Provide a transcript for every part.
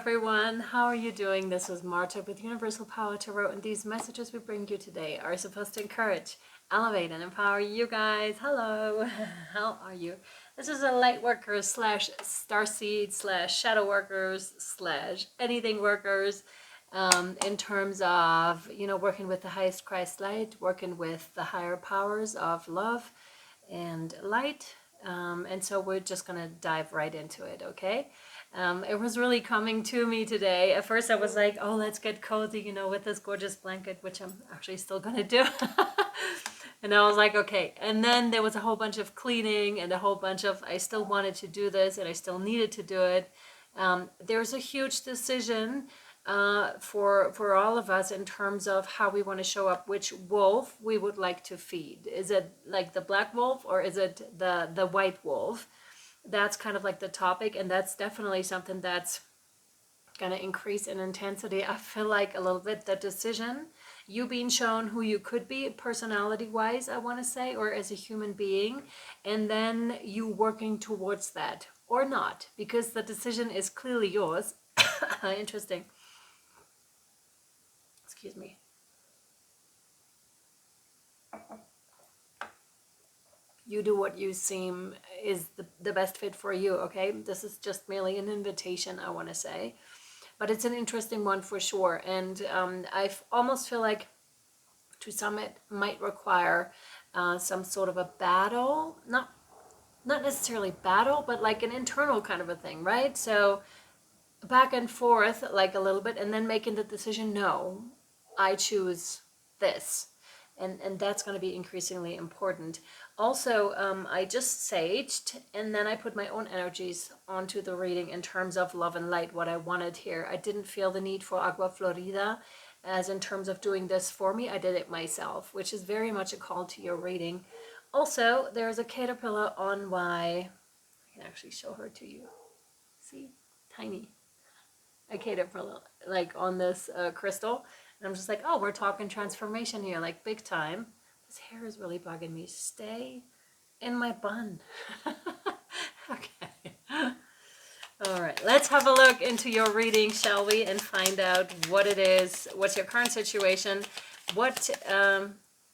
everyone. How are you doing? This is Marta with Universal Power Tarot, and these messages we bring you today are supposed to encourage, elevate, and empower you guys. Hello, how are you? This is a Lightworkers slash starseed slash shadow workers slash anything workers, in terms of, you know, working with the highest Christ light, working with the higher powers of love and light. And so we're just gonna dive right into it, okay? It was really coming to me today. At first I was like, oh, let's get cozy, you know, with this gorgeous blanket, which I'm actually still gonna do. And I was like, okay. And then there was a whole bunch of cleaning and a whole bunch of, I still wanted to do this and I still needed to do it. There's a huge decision for all of us in terms of how we want to show up, which wolf we would like to feed. Is it like the black wolf or is it the white wolf? That's kind of like the topic, and that's definitely something that's going to increase in intensity. I feel like a little bit the decision, you being shown who you could be personality wise, I want to say, or as a human being, and then you working towards that or not, because the decision is clearly yours. Interesting. Excuse me. You do what you seem is the best fit for you, okay? This is just merely an invitation, I want to say. But it's an interesting one for sure. And I almost feel like to some it might require some sort of a battle. Not necessarily battle, but like an internal kind of a thing, right? So back and forth like a little bit, and then making the decision, no, I choose this. And that's going to be increasingly important. Also, I just saged, and then I put my own energies onto the reading in terms of love and light, what I wanted here. I didn't feel the need for Agua Florida, as in terms of doing this for me. I did it myself, which is very much a call to your reading. Also, there's a caterpillar on my, I can actually show her to you. See? Tiny. A caterpillar, like on this crystal. And I'm just like, oh, we're talking transformation here, like big time. This hair is really bugging me. Stay in my bun. Okay. All right, let's have a look into your reading, shall we? And find out what it is. What's your current situation? What,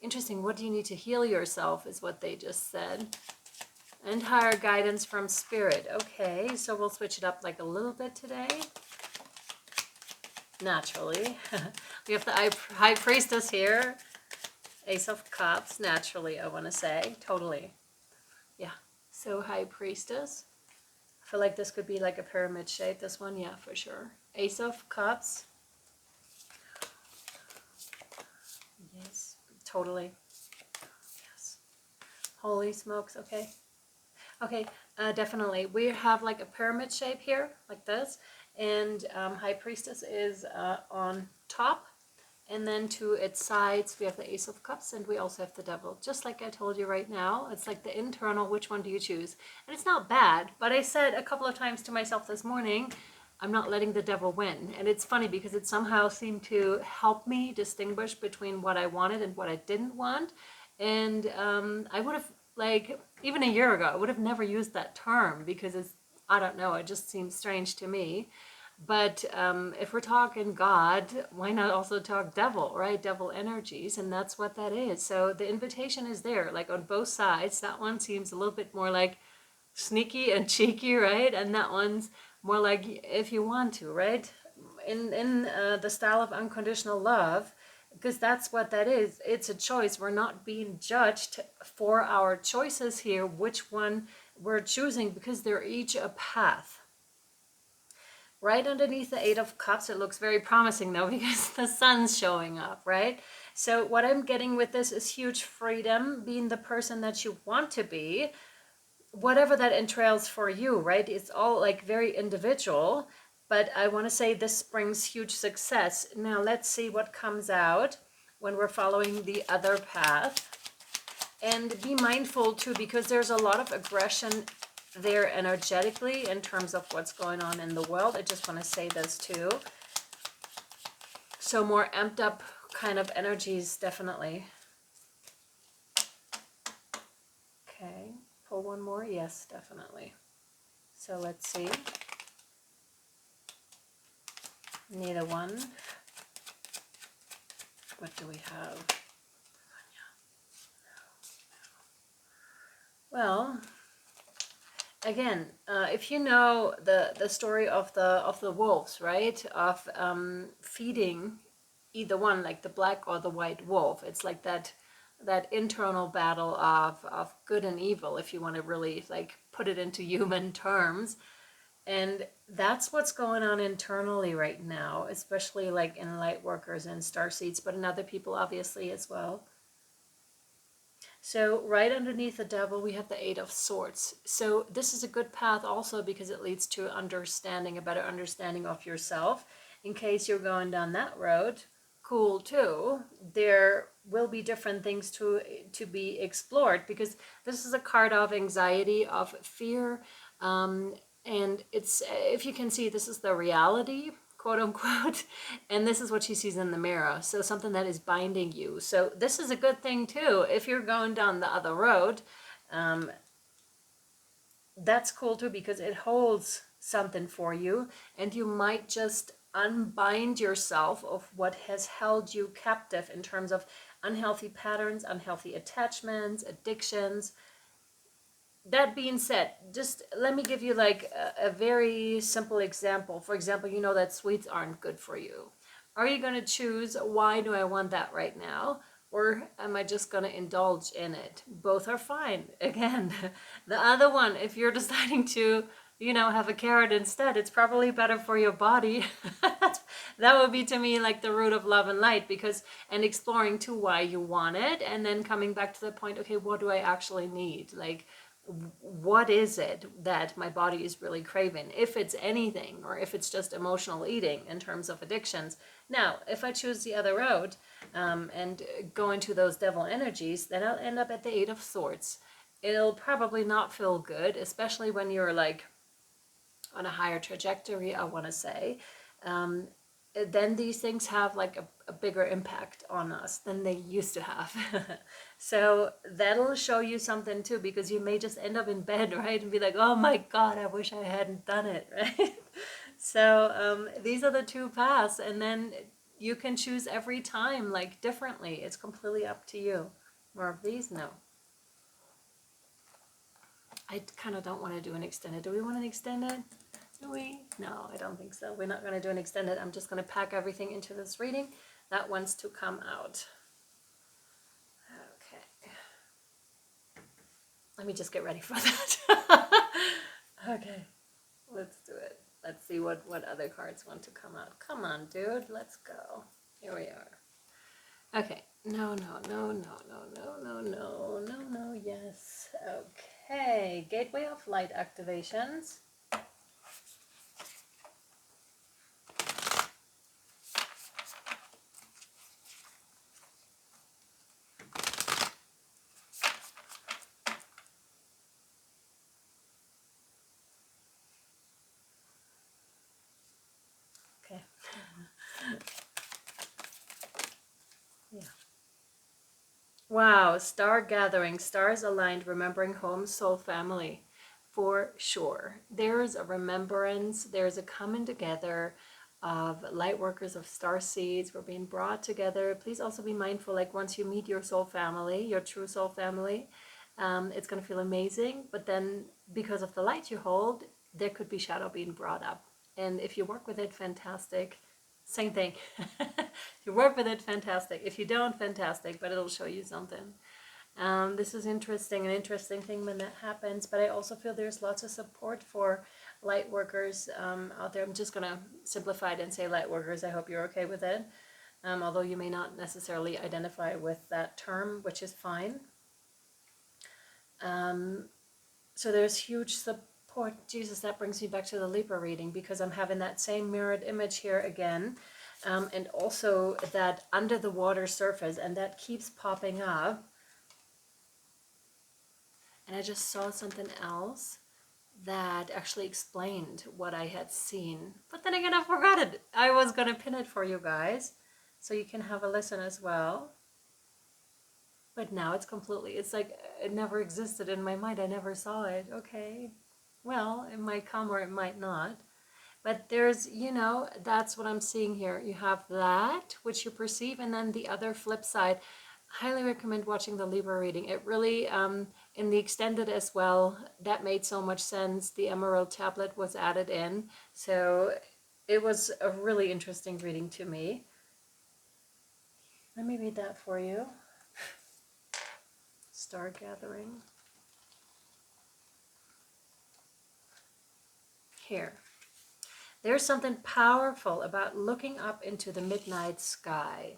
interesting, what do you need to heal yourself is what they just said. And higher guidance from spirit. Okay, so we'll switch it up like a little bit today. Naturally. We have the High Priestess here. Ace of Cups, naturally, I want to say. Totally. Yeah. So High Priestess. I feel like this could be like a pyramid shape. This one, yeah, for sure. Ace of Cups. Yes, totally. Yes. Holy smokes, okay. Okay, definitely. We have like a pyramid shape here, like this. And High Priestess is on top, and then to its sides we have the Ace of Cups, and we also have the Devil. Just like I told you right now, it's like the internal, which one do you choose? And it's not bad, but I said a couple of times to myself this morning, I'm not letting the Devil win. And it's funny because it somehow seemed to help me distinguish between what I wanted and what I didn't want. And I would have, like, even a year ago, I would have never used that term because it's, I don't know, it just seems strange to me. But if we're talking God, why not also talk devil, right? Devil energies, and that's what that is. So the invitation is there, like on both sides. That one seems a little bit more like sneaky and cheeky, right? And that one's more like if you want to, right? In the style of unconditional love, because that's what that is. It's a choice. We're not being judged for our choices here, which one we're choosing, because they're each a path. Right underneath the Eight of Cups, it looks very promising though, because the sun's showing up, right? So what I'm getting with this is huge freedom, being the person that you want to be, whatever that entails for you, right? It's all like very individual, but I want to say this brings huge success. Now let's see what comes out when we're following the other path. And be mindful too, because there's a lot of aggression there energetically in terms of what's going on in the world. I just want to say this too. So more amped up kind of energies, definitely. Okay, pull one more. Yes, definitely. So let's see. Neither one. What do we have? Well, again, if you know the story of the wolves, right? Of feeding either one, like the black or the white wolf. It's like that internal battle of good and evil, if you want to really like put it into human terms. And that's what's going on internally right now, especially like in Lightworkers and Starseeds, but in other people obviously as well. So right underneath the devil, we have the Eight of Swords. So this is a good path also because it leads to understanding, a better understanding of yourself. In case you're going down that road, cool too. There will be different things to be explored because this is a card of anxiety, of fear, and it's, if you can see, this is the reality, quote unquote, and this is what she sees in the mirror. So something that is binding you. So this is a good thing too. If you're going down the other road, that's cool too because it holds something for you, and you might just unbind yourself of what has held you captive in terms of unhealthy patterns, unhealthy attachments, addictions. That being said, just let me give you like a very simple example. For example, you know that sweets aren't good for you. Are you going to choose, why do I want that right now? Or am I just going to indulge in it? Both are fine. Again, the other one, if you're deciding to, you know, have a carrot instead, it's probably better for your body. That would be to me like the root of love and light, because, and exploring to why you want it, and then coming back to the point, okay, what do I actually need? Like, what is it that my body is really craving, if it's anything, or if it's just emotional eating in terms of addictions. Now, if I choose the other road and go into those devil energies, then I'll end up at the Eight of Swords. It'll probably not feel good, especially when you're like on a higher trajectory, I want to say. Then these things have like a bigger impact on us than they used to have. So that'll show you something too, because you may just end up in bed, right, and be like, oh my God, I wish I hadn't done it, right? So these are the two paths, and then you can choose every time like differently. It's completely up to you. More of these? No. I kind of don't want to do an extended. Do we want an extended? Do we? No, I don't think so. We're not going to do an extended. I'm just going to pack everything into this reading that wants to come out. Okay. Let me just get ready for that. Okay. Let's do it. Let's see what other cards want to come out. Come on, dude. Let's go. Here we are. Okay. No, no, no, no, no, no, no, no, no, no, yes. Okay. Gateway of Light activations. Okay. Yeah. Wow, star gathering, stars aligned, remembering home, soul, family. For sure. There's a remembrance, there's a coming together of light workers, of star seeds. We're being brought together. Please also be mindful, like once you meet your soul family, your true soul family, it's going to feel amazing. But then because of the light you hold, there could be shadow being brought up. And if you work with it, fantastic. Same thing. If you work with it, fantastic. If you don't, fantastic, but it'll show you something. This is interesting, an interesting thing when that happens, but I also feel there's lots of support for light workers out there. I'm just going to simplify it and say light workers. I hope you're okay with it, although you may not necessarily identify with that term, which is fine. So there's huge support. Jesus, that brings me back to the Libra reading, because I'm having that same mirrored image here again. And also that under the water surface, and that keeps popping up. And I just saw something else that actually explained what I had seen. But then again, I forgot it. I was going to pin it for you guys, so you can have a listen as well. But now it's completely, it's like it never existed in my mind. I never saw it. Okay. Well, it might come or it might not. But there's, you know, that's what I'm seeing here. You have that, which you perceive, and then the other flip side. Highly recommend watching the Libra reading. It really, in the extended as well, that made so much sense. The Emerald tablet was added in. So it was a really interesting reading to me. Let me read that for you. Star gathering. Here. There's something powerful about looking up into the midnight sky.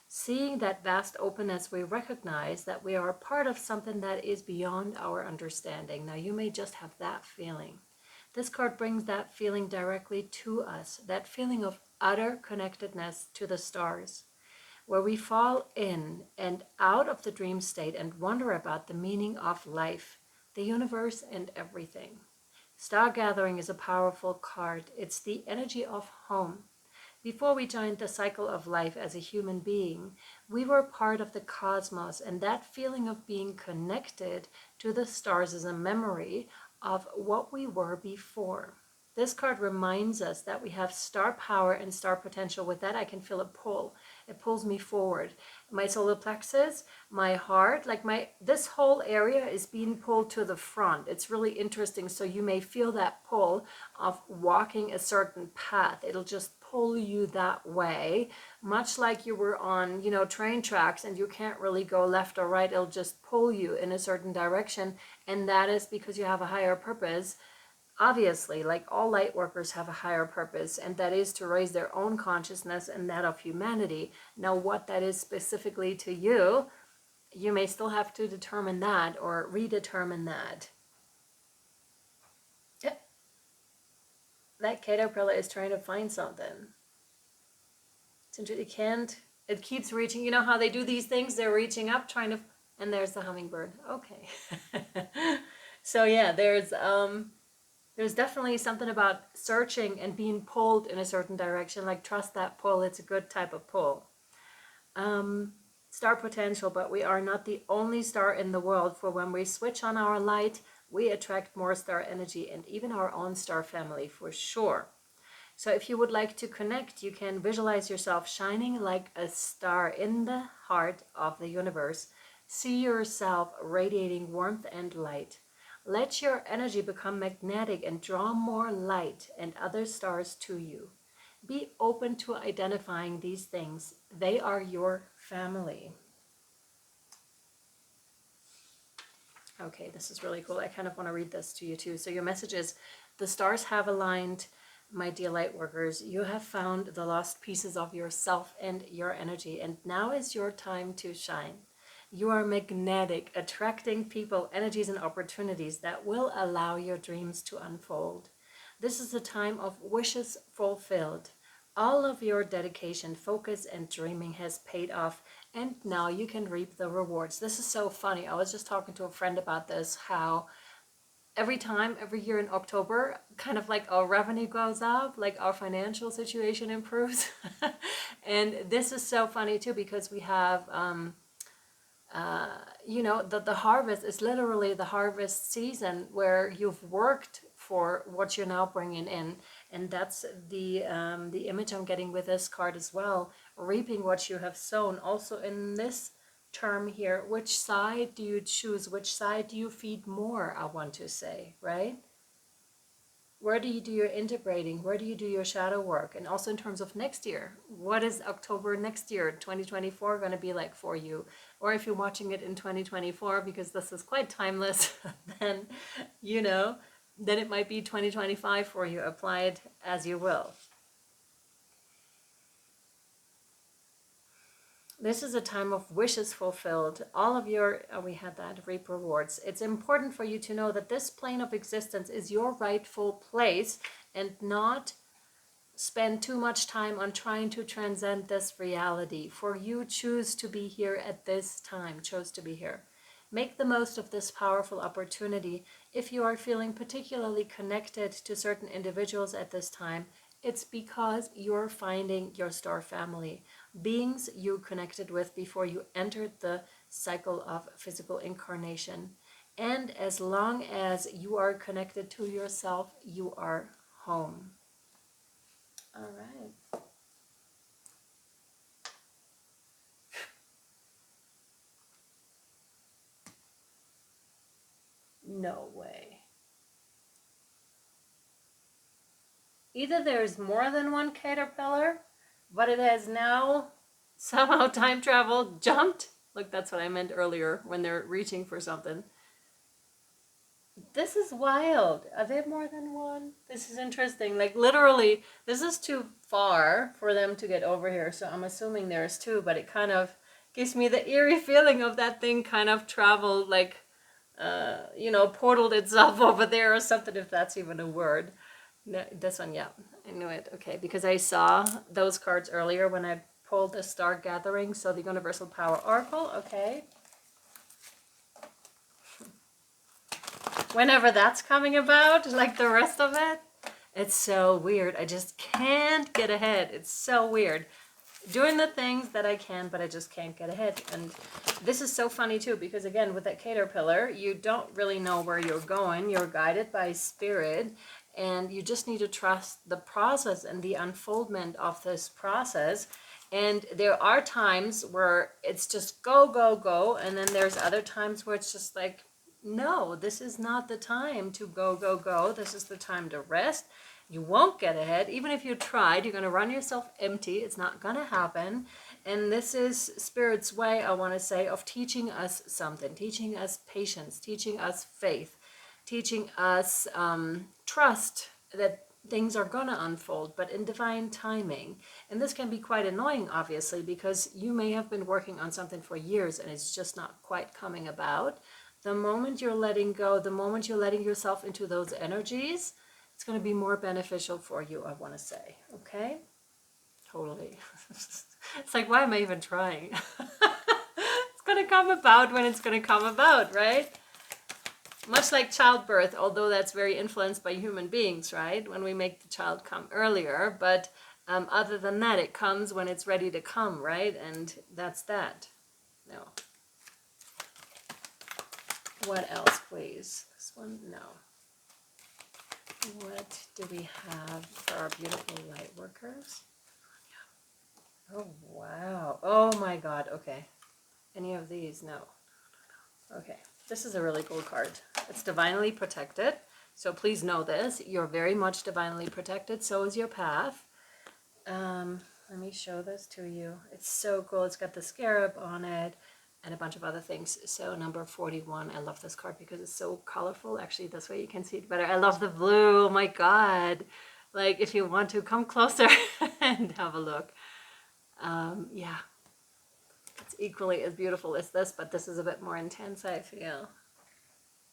Seeing that vast openness, we recognize that we are a part of something that is beyond our understanding. Now, you may just have that feeling. This card brings that feeling directly to us, that feeling of utter connectedness to the stars, where we fall in and out of the dream state and wonder about the meaning of life, the universe, and everything. Star gathering is a powerful card. It's the energy of home. Before we joined the cycle of life as a human being, we were part of the cosmos, and that feeling of being connected to the stars is a memory of what we were before. This card reminds us that we have star power and star potential. With that, I can feel a pull. It pulls me forward. My solar plexus, my heart, like this whole area is being pulled to the front. It's really interesting. So you may feel that pull of walking a certain path. It'll just pull you that way, much like you were on, you know, train tracks and you can't really go left or right. It'll just pull you in a certain direction. And that is because you have a higher purpose. Obviously, like all light workers have a higher purpose, and that is to raise their own consciousness and that of humanity. Now, what that is specifically to you, you may still have to determine that or redetermine that. Yep. That caterpillar is trying to find something. It keeps reaching. You know how they do these things? They're reaching up, trying to, and there's the hummingbird. Okay. So yeah, there's definitely something about searching and being pulled in a certain direction. Like, trust that pull. It's a good type of pull. Star potential, but we are not the only star in the world. For when we switch on our light, we attract more star energy and even our own star family for sure. So if you would like to connect, you can visualize yourself shining like a star in the heart of the universe. See yourself radiating warmth and light. Let your energy become magnetic and draw more light and other stars to you. Be open to identifying these things. They are your family. Okay, this is really cool. I kind of want to read this to you too. So your message is, the stars have aligned, my dear light workers. You have found the lost pieces of yourself and your energy, and now is your time to shine. You are magnetic, attracting people, energies, and opportunities that will allow your dreams to unfold. This is a time of wishes fulfilled. All of your dedication, focus, and dreaming has paid off, and now you can reap the rewards. This is so funny. I was just talking to a friend about this, how every year in October, kind of like our revenue goes up, like our financial situation improves. And this is so funny too, because we have you know, the harvest is literally the harvest season where you've worked for what you're now bringing in, and that's the image I'm getting with this card as well. Reaping what you have sown. Also in this term here, which side do you choose? Which side do you feed more? I want to say, right? Where do you do your integrating? Where do you do your shadow work? And also in terms of next year, what is October next year, 2024, going to be like for you? Or if you're watching it in 2024, because this is quite timeless, then, you know, then it might be 2025 for you. Apply it as you will. This is a time of wishes fulfilled. All of your, we had that, reap rewards. It's important for you to know that this plane of existence is your rightful place, and not spend too much time on trying to transcend this reality. For you choose to be here at this time, chose to be here. Make the most of this powerful opportunity. If you are feeling particularly connected to certain individuals at this time, it's because you're finding your star family, beings you connected with before you entered the cycle of physical incarnation. And as long as you are connected to yourself, you are home. All right. No way. Either there's more than one caterpillar, but it has now somehow time travel jumped. Look, that's what I meant earlier when they're reaching for something. This is wild. Are there more than one? This is interesting. Like literally, this is too far for them to get over here. So I'm assuming there's two, but it kind of gives me the eerie feeling of that thing kind of traveled like, portaled itself over there or something, if that's even a word. No, this one, yeah, I knew it. Okay, because I saw those cards earlier when I pulled the Star Gathering. So the Universal Power Oracle, okay. Whenever that's coming about, like the rest of it, it's so weird. I just can't get ahead. It's so weird. Doing the things that I can, but I just can't get ahead. And this is so funny too, because again, with that caterpillar, you don't really know where you're going. You're guided by spirit, and you just need to trust the process and the unfoldment of this process. And there are times where it's just go, go, go. And then there's other times where it's just like, no, this is not the time to go, go, go. This is the time to rest. You won't get ahead. Even if you tried, you're going to run yourself empty. It's not going to happen. And this is Spirit's way, I want to say, of teaching us something, teaching us patience, teaching us faith, teaching us trust that things are going to unfold, but in divine timing. And this can be quite annoying, obviously, because you may have been working on something for years and it's just not quite coming about. The moment you're letting go, the moment you're letting yourself into those energies, it's going to be more beneficial for you, I want to say. Okay? Totally. It's like, why am I even trying? It's going to come about when it's going to come about, right? Much like childbirth, although that's very influenced by human beings, right? When we make the child come earlier. But other than that, it comes when it's ready to come, right? And that's that. No. What else, please? This one? No. What do we have for our beautiful light workers? Oh, wow. Oh, my God. Okay. Any of these? No. Okay. This is a really cool card. It's divinely protected. So please know this. You're very much divinely protected. So is your path. Let me show this to you. It's so cool. It's got the scarab on it and a bunch of other things. So number 41, I love this card because it's so colorful. Actually, this way you can see it better. I love the blue. Oh my God. Like, if you want to, come closer and have a look. Yeah, it's equally as beautiful as this, but this is a bit more intense, I feel.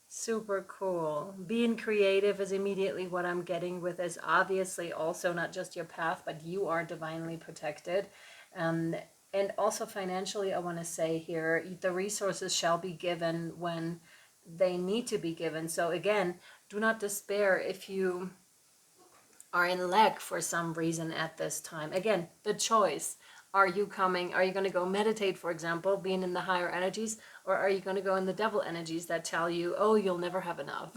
Super cool. Being creative is immediately what I'm getting with this. Obviously, also not just your path, but you are divinely protected. And also financially, I want to say here, the resources shall be given when they need to be given. So again, do not despair if you are in lack for some reason at this time. Again, the choice. Are you going to go meditate, for example, being in the higher energies, or are you going to go in the devil energies that tell you, oh, you'll never have enough.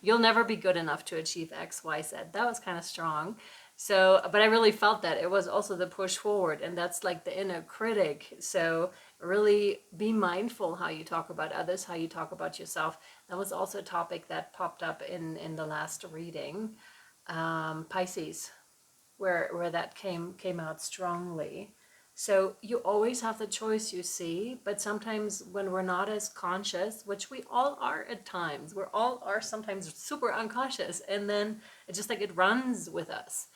You'll never be good enough to achieve X, Y, Z. That was kind of strong. So, but I really felt that. It was also the push forward, and that's like the inner critic. So really be mindful how you talk about others, how you talk about yourself. That was also a topic that popped up in the last reading. Pisces, where that came out strongly. So you always have the choice, you see, but sometimes when we're not as conscious, which we all are at times, we all are sometimes super unconscious, and then it's just like it runs with us.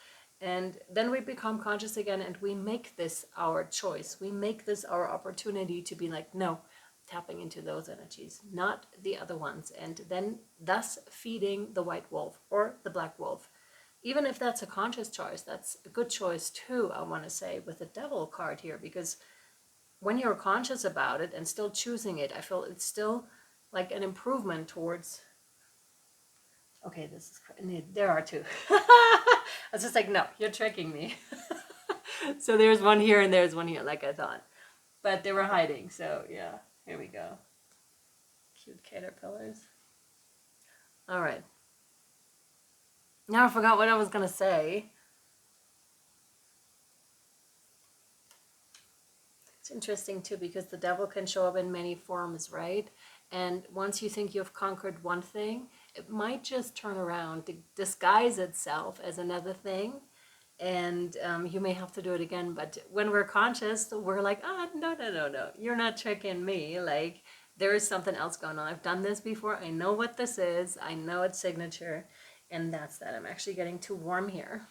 And then we become conscious again, and we make this our choice. We make this our opportunity to be like, no, tapping into those energies, not the other ones. And then thus feeding the white wolf or the black wolf. Even if that's a conscious choice, that's a good choice too, I want to say, with the devil card here, because when you're conscious about it and still choosing it, I feel it's still like an improvement towards, okay, this is, there are two. I was just like, no, you're tricking me. So there's one here and there's one here, like I thought. But they were hiding, so yeah, here we go. Cute caterpillars. All right. Now I forgot what I was going to say. It's interesting too, because the devil can show up in many forms, right? And once you think you've conquered one thing, it might just turn around to disguise itself as another thing. And you may have to do it again. But when we're conscious, we're like, ah, no, no, no, no. You're not tricking me. Like, there is something else going on. I've done this before. I know what this is. I know its signature. And that's that. I'm actually getting too warm here.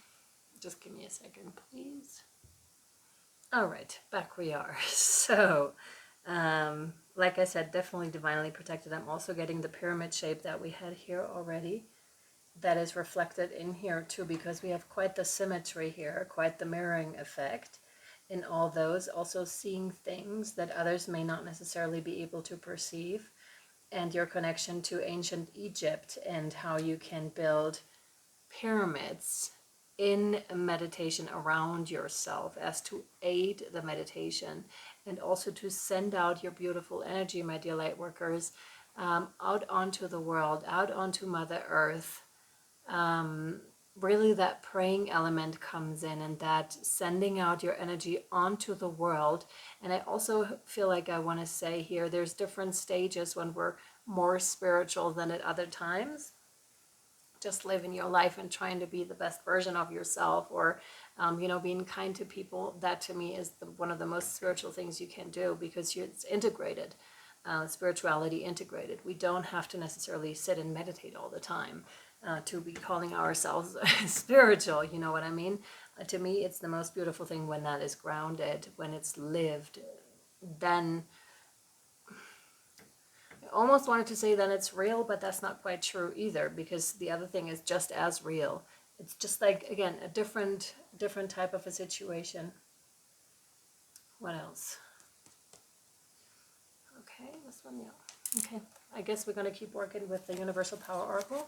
Just give me a second, please. All right, back we are. So, like I said, definitely divinely protected. I'm also getting the pyramid shape that we had here already. That is reflected in here too, because we have quite the symmetry here, quite the mirroring effect in all those. Also seeing things that others may not necessarily be able to perceive, and your connection to ancient Egypt and how you can build pyramids in meditation around yourself as to aid the meditation, and also to send out your beautiful energy, my dear light workers, out onto the world, out onto Mother Earth. Really that praying element comes in, and that sending out your energy onto the world. And I also feel like I want to say here, there's different stages when we're more spiritual than at other times. Just living your life and trying to be the best version of yourself, or being kind to people. That to me is one of the most spiritual things you can do, because it's integrated. Spirituality integrated. We don't have to necessarily sit and meditate all the time to be calling ourselves spiritual, you know what I mean? To me, it's the most beautiful thing when that is grounded, when it's lived. Then I almost wanted to say then it's real, but that's not quite true either, because the other thing is just as real. It's just like, again, a different type of a situation. What else? Okay, this one, yeah. Okay, I guess we're going to keep working with the Universal Power Oracle.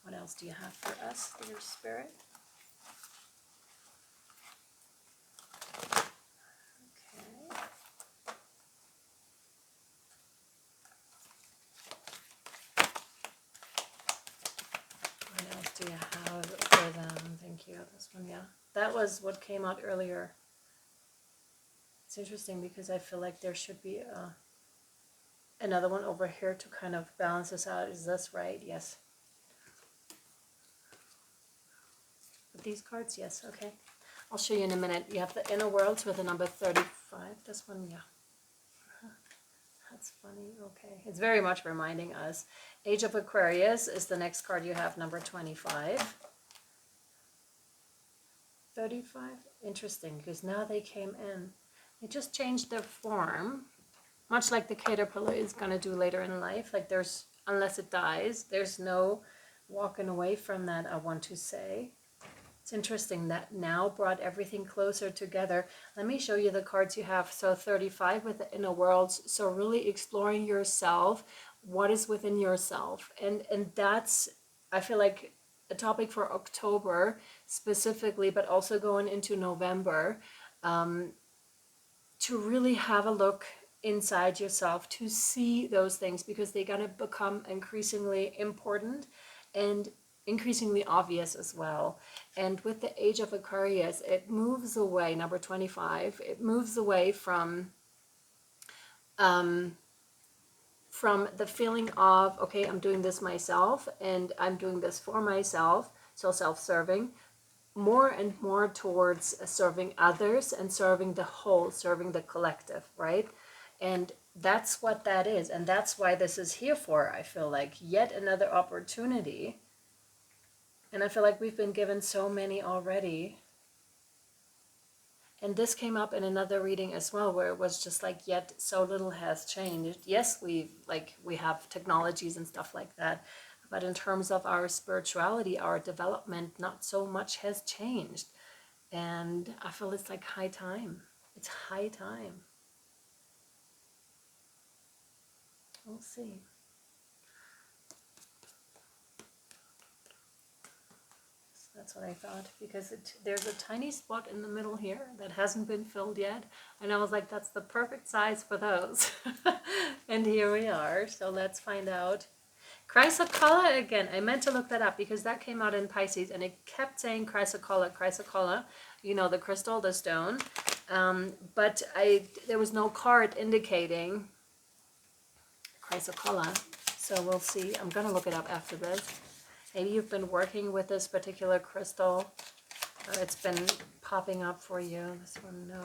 What else do you have for us, dear Spirit? Okay. What else do you have for them? Thank you. This one, yeah. That was what came out earlier. It's interesting because I feel like there should be another one over here to kind of balance this out. Is this right? Yes. With these cards? Yes. Okay. I'll show you in a minute. You have the inner worlds with the number 35. This one, yeah. That's funny. Okay. It's very much reminding us. Age of Aquarius is the next card you have, number 25. 35? Interesting, because now they came in. They just changed their form, much like the caterpillar is going to do later in life. Like there's, unless it dies, there's no walking away from that, I want to say. It's interesting that now brought everything closer together. Let me show you the cards you have. So 35 with the inner worlds. So really exploring yourself, what is within yourself. And that's, I feel like, a topic for October specifically, but also going into November, to really have a look inside yourself to see those things, because they're going to become increasingly important and increasingly obvious as well. And with the age of Aquarius, it moves away, number 25, it moves away from the feeling of, okay, I'm doing this myself and I'm doing this for myself, so self-serving, more and more towards serving others and serving the whole, serving the collective, right? And that's what that is. And that's why this is here for, I feel like, yet another opportunity. And I feel like we've been given so many already. And this came up in another reading as well, where it was just like, yet so little has changed. Yes, we have technologies and stuff like that, but in terms of our spirituality, our development, not so much has changed. And I feel it's like high time. It's high time. We'll see. That's what I thought, because there's a tiny spot in the middle here that hasn't been filled yet. And I was like, that's the perfect size for those. And here we are. So let's find out. Chrysocolla again. I meant to look that up because that came out in Pisces and it kept saying chrysocolla, chrysocolla. You know, the crystal, the stone. But there was no card indicating chrysocolla. So we'll see. I'm going to look it up after this. Maybe you've been working with this particular crystal. It's been popping up for you. This one, no.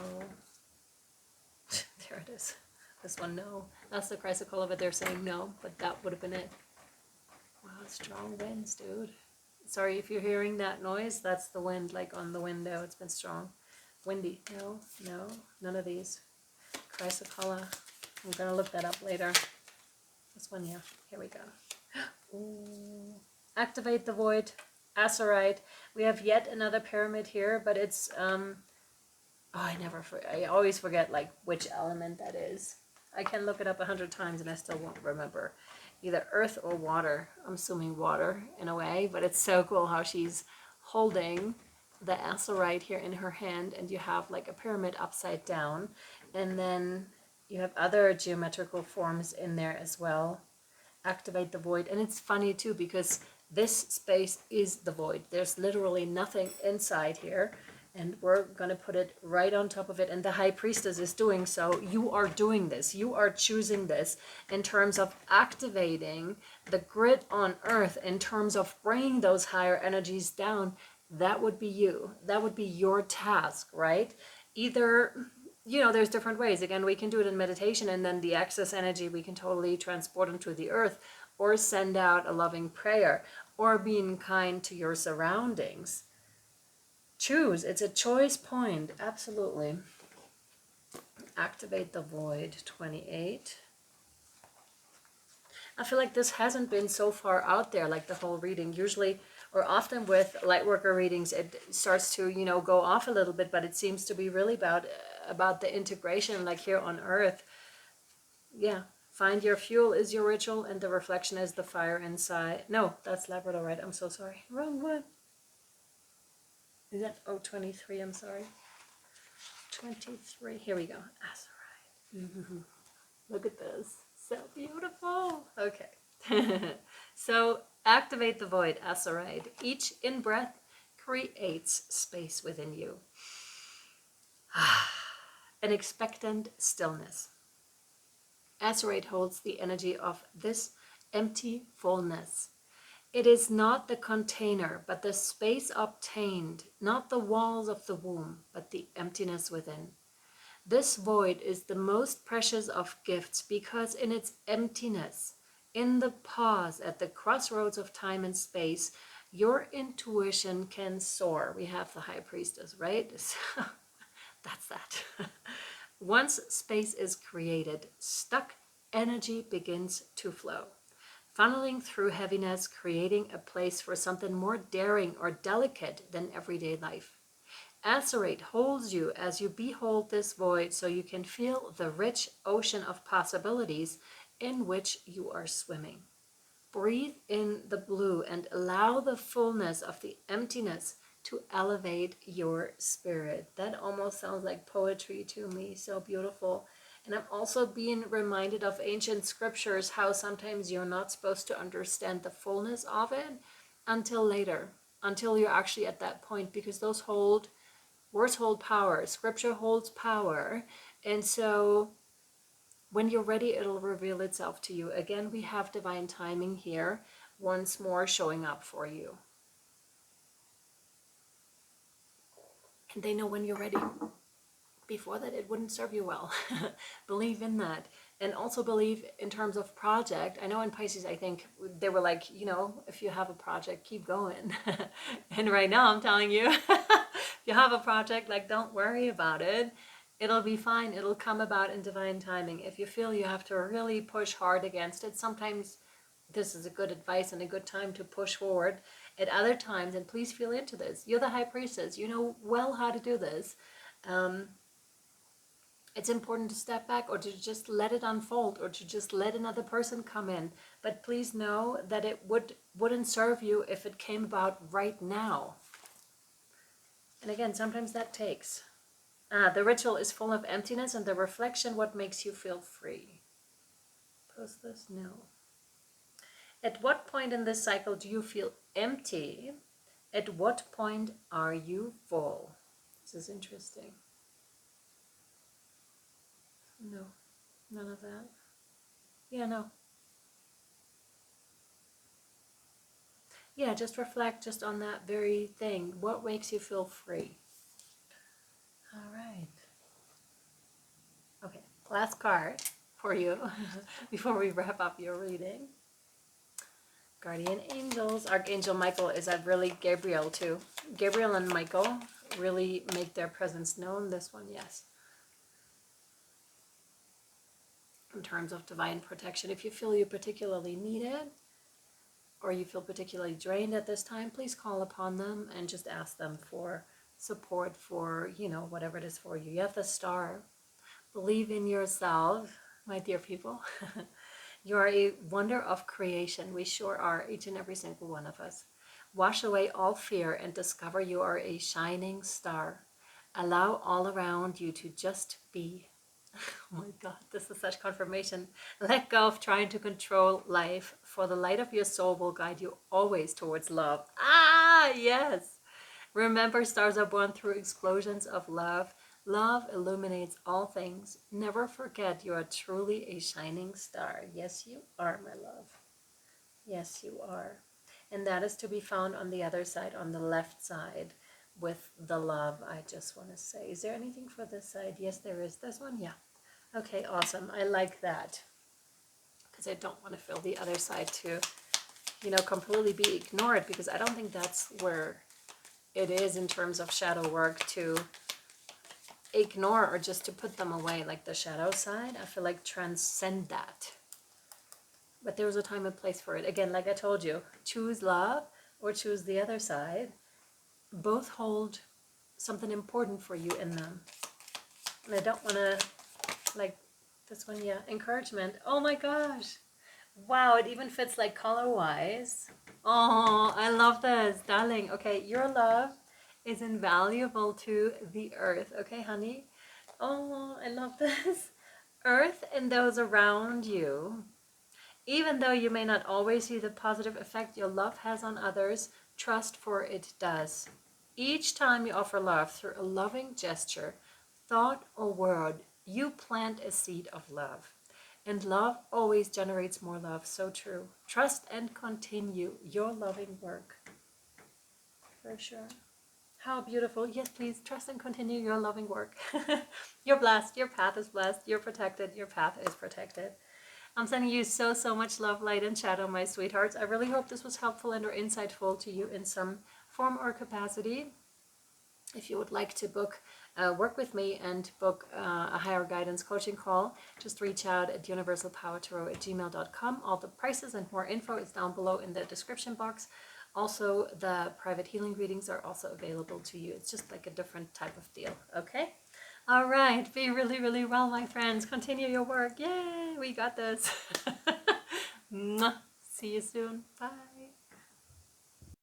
There it is. This one, no. That's the chrysocolla, but they're saying no. But that would have been it. Wow, strong winds, dude. Sorry if you're hearing that noise. That's the wind, like on the window. It's been strong. Windy. No, no, none of these. Chrysocolla. I'm going to look that up later. This one, yeah. Here we go. Ooh. Activate the void. Azurite. We have yet another pyramid here, but it's I always forget like which element that is. I can look it up 100 times and I still won't remember. Either earth or water. I'm assuming water in a way, but it's so cool how she's holding the azurite here in her hand, and you have like a pyramid upside down, and then you have other geometrical forms in there as well. Activate the void. And it's funny too because this space is the void. There's literally nothing inside here, and we're going to put it right on top of it, and the high priestess is doing so. You are doing this. You are choosing this in terms of activating the grid on earth, in terms of bringing those higher energies down. That would be you. That would be your task, right? Either, you know, there's different ways. Again, we can do it in meditation, and then the excess energy we can totally transport into the earth, or send out a loving prayer, or being kind to your surroundings. Choose. It's a choice point. Absolutely. Activate the void. 28. I feel like this hasn't been so far out there, like the whole reading. Usually, or often with Lightworker readings, it starts to, you know, go off a little bit, but it seems to be really about the integration, like here on earth. Yeah. Find your fuel is your ritual, and the reflection is the fire inside. No, that's Labrador, right? I'm so sorry. Wrong one. Is that 23? I'm sorry. 23. Here we go. Azurite. Look at this. So beautiful. Okay. So activate the void, Azurite. Each in-breath creates space within you. An expectant stillness. Azurite holds the energy of this empty fullness. It is not the container, but the space obtained, not the walls of the womb, but the emptiness within. This void is the most precious of gifts because in its emptiness, in the pause at the crossroads of time and space, your intuition can soar. We have the high priestess, right? So, that's that. Once space is created, stuck energy begins to flow, funneling through heaviness, creating a place for something more daring or delicate than everyday life. Azurite holds you as you behold this void so you can feel the rich ocean of possibilities in which you are swimming. Breathe in the blue and allow the fullness of the emptiness to elevate your spirit. That almost sounds like poetry to me. So beautiful. And I'm also being reminded of ancient scriptures, how sometimes you're not supposed to understand the fullness of it until later, until you're actually at that point, because those words hold power. Scripture holds power. And so when you're ready, it'll reveal itself to you. Again, we have divine timing here, once more showing up for you. And they know when you're ready. Before that, it wouldn't serve you well. Believe in that. And also believe in terms of project. I know in Pisces, I think they were like, you know, if you have a project, keep going. And right now I'm telling you, if you have a project, like, don't worry about it. It'll be fine. It'll come about in divine timing. If you feel you have to really push hard against it, sometimes this is a good advice and a good time to push forward. At other times, and please feel into this, you're the high priestess, you know well how to do this. It's important to step back, or to just let it unfold, or to just let another person come in. But please know that it wouldn't serve you if it came about right now. And again, sometimes that takes. The ritual is full of emptiness, and the reflection what makes you feel free. Post this? No. At what point in this cycle do you feel empty? At what point are you full? This is interesting. No, none of that. Yeah, no. Yeah, just reflect just on that very thing. What makes you feel free? All right. Okay, last card for you before we wrap up your reading. Guardian angels. Archangel Michael is that really Gabriel too. Gabriel and Michael really make their presence known. This one, yes. In terms of divine protection, if you feel you particularly need it, or you feel particularly drained at this time, please call upon them and just ask them for support for, you know, whatever it is for you. You have the star. Believe in yourself, my dear people. You are a wonder of creation. We sure are, each and every single one of us. Wash away all fear and discover you are a shining star. Allow all around you to just be. Oh my God, this is such confirmation. Let go of trying to control life, for the light of your soul will guide you always towards love. Ah, yes. Remember, stars are born through explosions of love. Love illuminates all things. Never forget you are truly a shining star. Yes, you are, my love. Yes, you are. And that is to be found on the other side, on the left side, with the love, I just want to say. Is there anything for this side? Yes, there is. This one? Yeah. Okay, awesome. I like that. Because I don't want to feel the other side to, you know, completely be ignored, because I don't think that's where it is in terms of shadow work, to ignore or just to put them away, like the shadow side. I feel like transcend that. But there was a time and place for it. Again, like I told you, choose love or choose the other side. Both hold something important for you in them. And I don't want to, like this one, yeah, encouragement. Oh my gosh. Wow, it even fits like color-wise. Oh, I love this, darling. Okay, your love is invaluable to the earth. Okay, honey? Oh, I love this. Earth and those around you. Even though you may not always see the positive effect your love has on others, trust, for it does. Each time you offer love through a loving gesture, thought, or word, you plant a seed of love. And love always generates more love. So true. Trust and continue your loving work. For sure. How beautiful. Yes, please trust and continue your loving work. You're blessed. Your path is blessed. You're protected. Your path is protected. I'm sending you so, so much love, light, and shadow, my sweethearts. I really hope this was helpful and or insightful to you in some form or capacity. If you would like to book, work with me and book a higher guidance coaching call, just reach out at universalpowertarot@gmail.com. All the prices and more info is down below in the description box. Also, the private healing readings are also available to you. It's just like a different type of deal, okay? All right, be really, really well, my friends. Continue your work. Yay, we got this. See you soon. Bye.